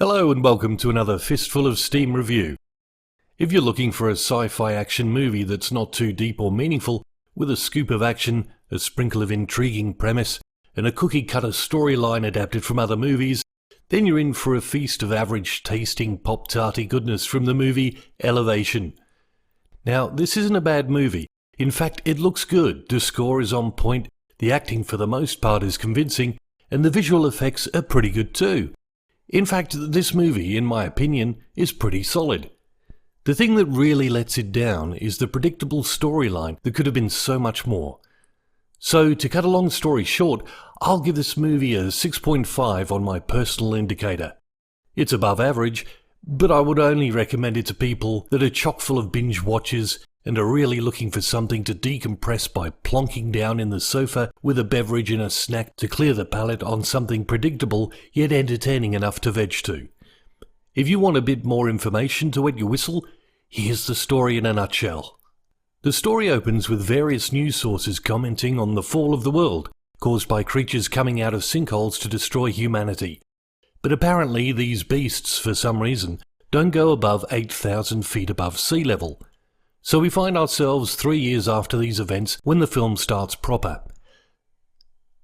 Hello and welcome to another Fistful of Steam review. If you're looking for a sci-fi action movie that's not too deep or meaningful, with a scoop of action, a sprinkle of intriguing premise, and a cookie-cutter storyline adapted from other movies, then you're in for a feast of average-tasting pop-tarty goodness from the movie Elevation. Now, this isn't a bad movie. In fact, it looks good, the score is on point, the acting for the most part is convincing, and the visual effects are pretty good too. In fact, this movie, in my opinion, is pretty solid. The thing that really lets it down is the predictable storyline that could have been so much more. So, to cut a long story short, I'll give this movie a 6.5 on my personal indicator. It's above average, but I would only recommend it to people that are chock full of binge watchers and are really looking for something to decompress by plonking down in the sofa with a beverage and a snack to clear the palate on something predictable yet entertaining enough to veg to. If you want a bit more information to wet your whistle, here's the story in a nutshell. The story opens with various news sources commenting on the fall of the world, caused by creatures coming out of sinkholes to destroy humanity. But apparently these beasts, for some reason, don't go above 8,000 feet above sea level. So we find ourselves 3 years after these events when the film starts proper.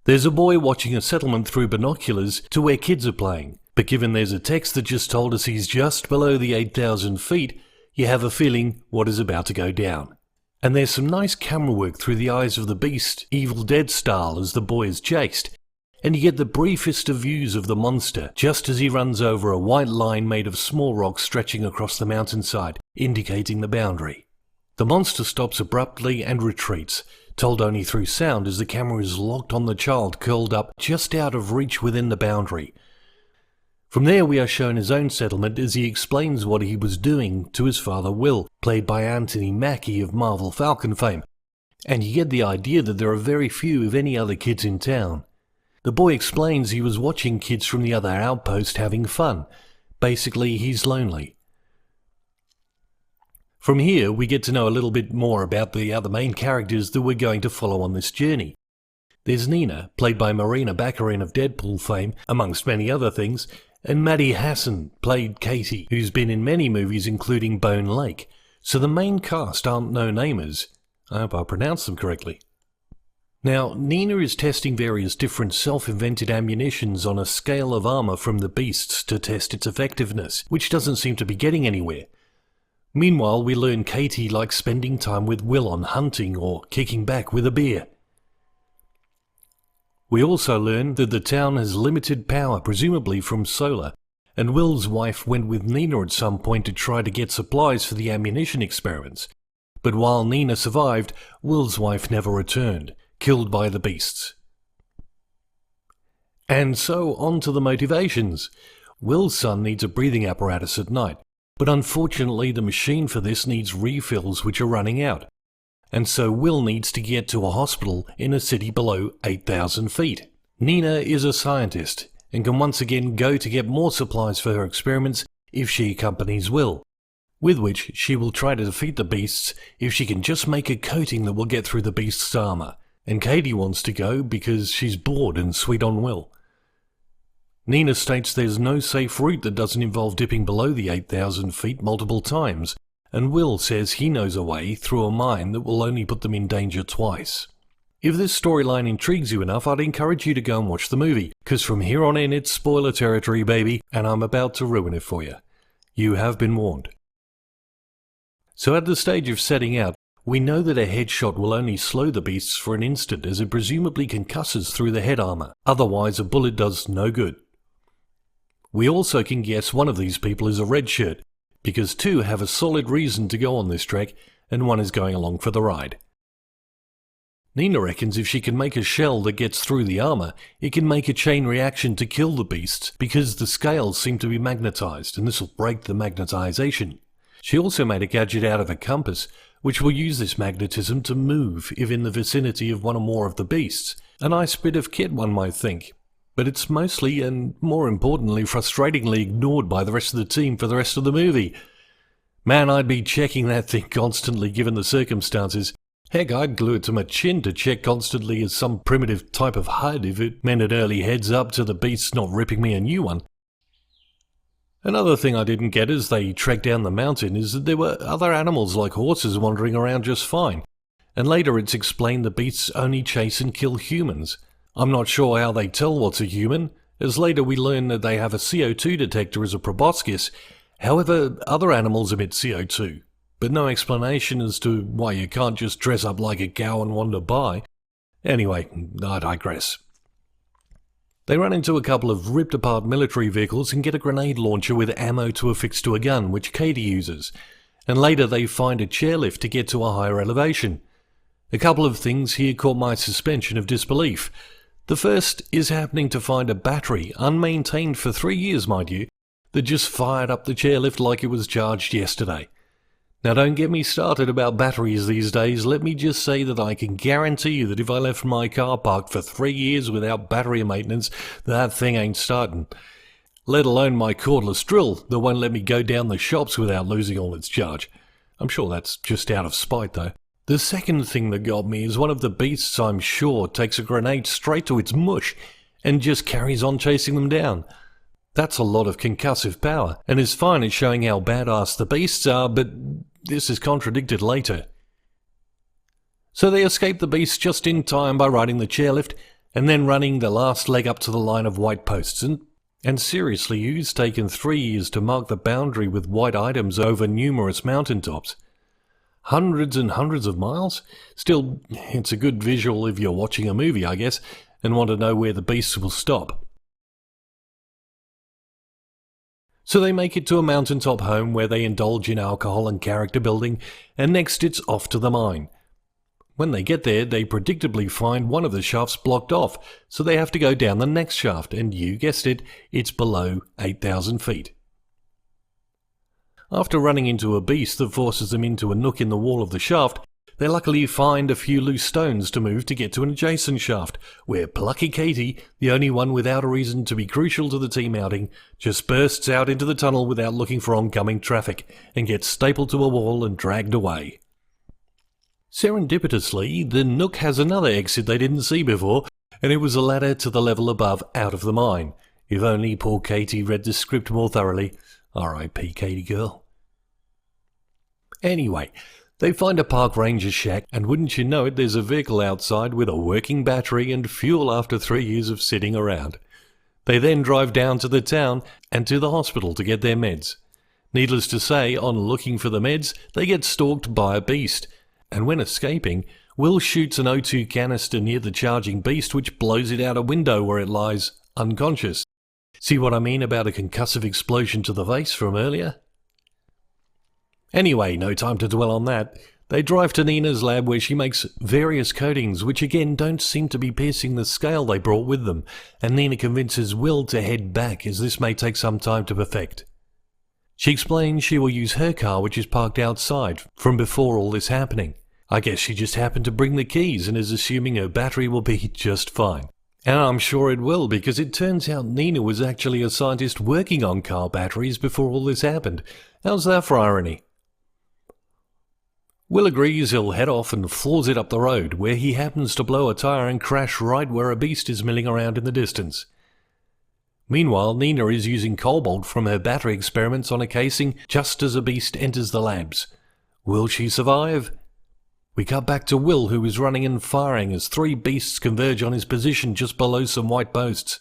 There's a boy watching a settlement through binoculars to where kids are playing, but given there's a text that just told us he's just below the 8,000 feet, you have a feeling what is about to go down. And there's some nice camera work through the eyes of the beast, Evil Dead style, as the boy is chased, and you get the briefest of views of the monster just as he runs over a white line made of small rocks stretching across the mountainside, indicating the boundary. The monster stops abruptly and retreats, told only through sound as the camera is locked on the child curled up just out of reach within the boundary. From there we are shown his own settlement as he explains what he was doing to his father Will, played by Anthony Mackie of Marvel Falcon fame, and you get the idea that there are very few if any other kids in town. The boy explains he was watching kids from the other outpost having fun. Basically, he's lonely. From here, we get to know a little bit more about the other main characters that we're going to follow on this journey. There's Nina, played by Marina Baccarin of Deadpool fame, amongst many other things, and Maddie Hasson, played Katie, who's been in many movies including Bone Lake, so the main cast aren't no-namers. I hope I pronounced them correctly. Now, Nina is testing various different self-invented ammunitions on a scale of armor from the beasts to test its effectiveness, which doesn't seem to be getting anywhere. Meanwhile, we learn Katie likes spending time with Will on hunting or kicking back with a beer. We also learn that the town has limited power, presumably from solar, and Will's wife went with Nina at some point to try to get supplies for the ammunition experiments. But while Nina survived, Will's wife never returned, killed by the beasts. And so on to the motivations. Will's son needs a breathing apparatus at night. But unfortunately the machine for this needs refills which are running out, and so Will needs to get to a hospital in a city below 8,000 feet. Nina is a scientist and can once again go to get more supplies for her experiments if she accompanies Will, with which she will try to defeat the beasts if she can just make a coating that will get through the beast's armor, and Katie wants to go because she's bored and sweet on Will. Nina states there's no safe route that doesn't involve dipping below the 8,000 feet multiple times, and Will says he knows a way through a mine that will only put them in danger twice. If this storyline intrigues you enough, I'd encourage you to go and watch the movie, because from here on in it's spoiler territory, baby, and I'm about to ruin it for you. You have been warned. So at the stage of setting out, we know that a headshot will only slow the beasts for an instant as it presumably concusses through the head armor, otherwise a bullet does no good. We also can guess one of these people is a red shirt, because two have a solid reason to go on this trek, and one is going along for the ride. Nina reckons if she can make a shell that gets through the armor, it can make a chain reaction to kill the beasts, because the scales seem to be magnetized, and this will break the magnetization. She also made a gadget out of a compass, which will use this magnetism to move if in the vicinity of one or more of the beasts. A nice bit of kit, one might think. But it's mostly, and more importantly, frustratingly ignored by the rest of the team for the rest of the movie. Man, I'd be checking that thing constantly given the circumstances. Heck, I'd glue it to my chin to check constantly as some primitive type of HUD if it meant an early heads up to the beasts not ripping me a new one. Another thing I didn't get as they trekked down the mountain is that there were other animals like horses wandering around just fine, and later it's explained the beasts only chase and kill humans. I'm not sure how they tell what's a human, as later we learn that they have a CO2 detector as a proboscis. However, other animals emit CO2, but no explanation as to why you can't just dress up like a cow and wander by. Anyway, I digress. They run into a couple of ripped-apart military vehicles and get a grenade launcher with ammo to affix to a gun, which Katie uses, and later they find a chairlift to get to a higher elevation. A couple of things here caught my suspension of disbelief. The first is happening to find a battery, unmaintained for 3 years mind you, that just fired up the chairlift like it was charged yesterday. Now don't get me started about batteries these days. Let me just say that I can guarantee you that if I left my car parked for 3 years without battery maintenance, that thing ain't starting. Let alone my cordless drill that won't let me go down the shops without losing all its charge. I'm sure that's just out of spite though. The second thing that got me is one of the beasts, I'm sure, takes a grenade straight to its mush and just carries on chasing them down. That's a lot of concussive power, and is fine at showing how badass the beasts are, but this is contradicted later. So they escape the beasts just in time by riding the chairlift, and then running the last leg up to the line of white posts. And seriously, who's taken 3 years to mark the boundary with white items over numerous mountaintops? Hundreds and hundreds of miles? Still, it's a good visual if you're watching a movie, I guess, and want to know where the beasts will stop. So they make it to a mountaintop home where they indulge in alcohol and character building, and next it's off to the mine. When they get there, they predictably find one of the shafts blocked off, so they have to go down the next shaft, and you guessed it, it's below 8,000 feet. After running into a beast that forces them into a nook in the wall of the shaft, they luckily find a few loose stones to move to get to an adjacent shaft, where plucky Katie, the only one without a reason to be crucial to the team outing, just bursts out into the tunnel without looking for oncoming traffic, and gets stapled to a wall and dragged away. Serendipitously, the nook has another exit they didn't see before, and it was a ladder to the level above out of the mine. If only poor Katie read the script more thoroughly. R.I.P. Katie girl. Anyway, they find a park ranger shack, and wouldn't you know it, there's a vehicle outside with a working battery and fuel after 3 years of sitting around. They then drive down to the town and to the hospital to get their meds. Needless to say, on looking for the meds, they get stalked by a beast, and when escaping, Will shoots an O2 canister near the charging beast, which blows it out a window where it lies unconscious. See what I mean about a concussive explosion to the face from earlier? Anyway, no time to dwell on that. They drive to Nina's lab where she makes various coatings which again don't seem to be piercing the scale they brought with them, and Nina convinces Will to head back as this may take some time to perfect. She explains she will use her car which is parked outside from before all this happening. I guess she just happened to bring the keys and is assuming her battery will be just fine. And I'm sure it will, because it turns out Nina was actually a scientist working on car batteries before all this happened. How's that for irony? Will agrees he'll head off and floors it up the road, where he happens to blow a tyre and crash right where a beast is milling around in the distance. Meanwhile, Nina is using cobalt from her battery experiments on a casing just as a beast enters the labs. Will she survive? We cut back to Will, who is running and firing as 3 beasts converge on his position just below some white posts.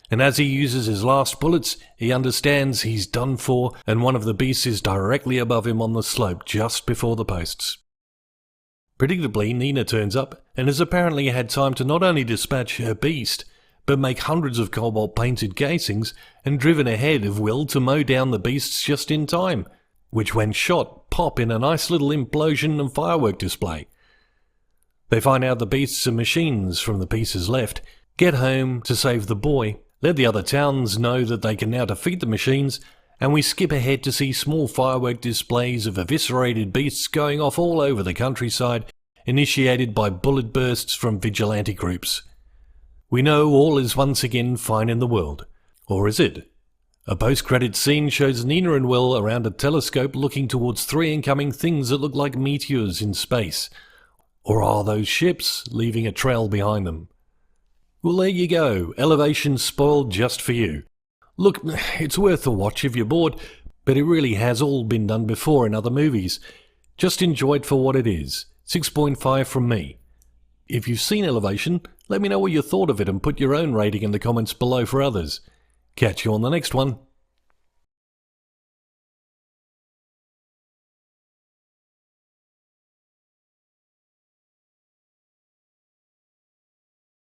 And as he uses his last bullets, he understands he's done for, and one of the beasts is directly above him on the slope just before the posts. Predictably, Nina turns up, and has apparently had time to not only dispatch her beast, but make hundreds of cobalt-painted casings, and driven ahead of Will to mow down the beasts just in time, which when shot pop in a nice little implosion and firework display. They find out the beasts are machines from the pieces left, get home to save the boy, let the other towns know that they can now defeat the machines, and we skip ahead to see small firework displays of eviscerated beasts going off all over the countryside, initiated by bullet bursts from vigilante groups. We know all is once again fine in the world. Or is it? A post-credit scene shows Nina and Will around a telescope looking towards 3 incoming things that look like meteors in space. Or are those ships leaving a trail behind them? Well, there you go. Elevation spoiled just for you. Look, it's worth a watch if you're bored, but it really has all been done before in other movies. Just enjoy it for what it is. 6.5 from me. If you've seen Elevation, let me know what you thought of it and put your own rating in the comments below for others. Catch you on the next one.